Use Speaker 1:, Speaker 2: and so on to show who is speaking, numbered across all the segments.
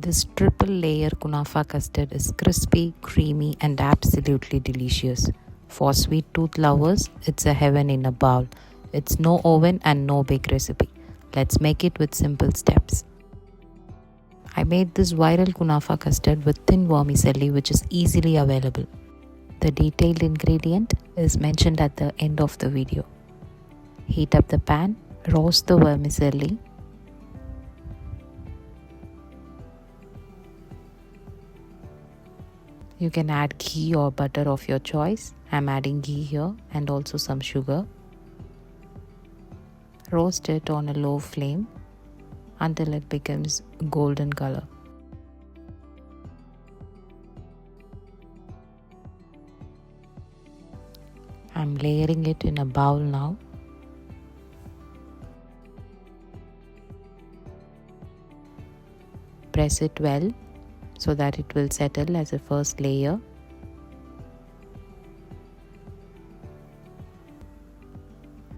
Speaker 1: This triple layer Kunafa custard is crispy, creamy, and absolutely delicious. For sweet tooth lovers, it's a heaven in a bowl. It's no oven and no big recipe. Let's make it with simple steps. I made this viral Kunafa custard with thin vermicelli, which is easily available. The detailed ingredient is mentioned at the end of the video. Heat up the pan, roast the vermicelli. You can add ghee or butter of your choice. I'm adding ghee here and also some sugar. Roast it on a low flame until it becomes golden color. I'm layering it in a bowl now. Press it well so that it will settle as a first layer.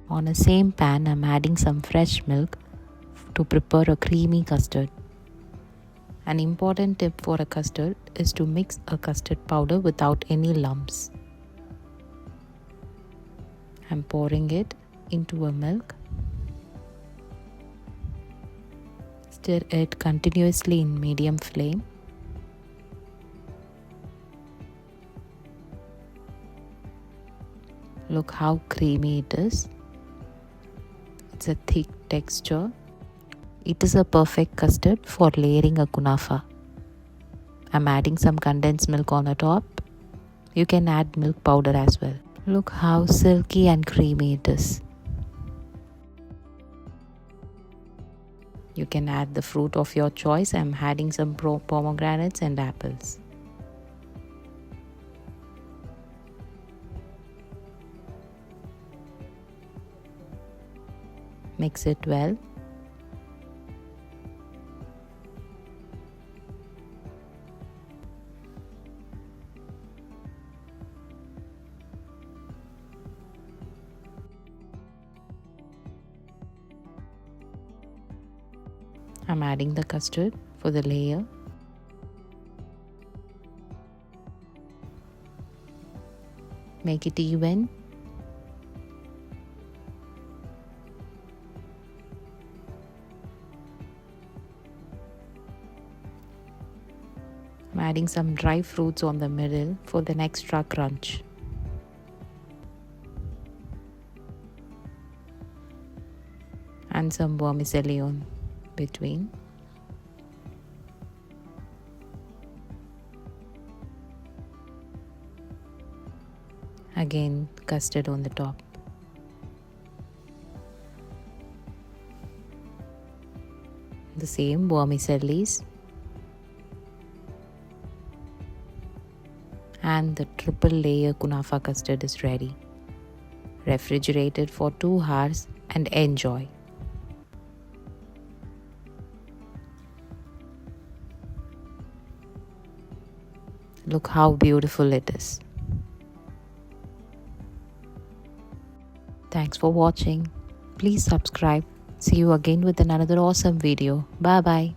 Speaker 1: On the same pan, I'm adding some fresh milk to prepare a creamy custard. An important tip for a custard is to mix a custard powder without any lumps. I'm pouring it into a milk. Stir it continuously in medium flame. Look how creamy it is. It's a thick texture. It is a perfect custard for layering a kunafa. I'm adding some condensed milk on the top. You can add milk powder as well. Look how silky and creamy it is. You can add the fruit of your choice. I'm adding some pomegranates and apples. Mix it well. I'm adding the custard for the layer. Make it even. I'm adding some dry fruits on the middle for the extra crunch. And some vermicelli on between. Again, custard on the top. The same vermicellis. And the triple layer Kunafa custard is ready. Refrigerate it for 2 hours and enjoy. Look how beautiful it is. Thanks for watching. Please subscribe. See you again with another awesome video. Bye bye.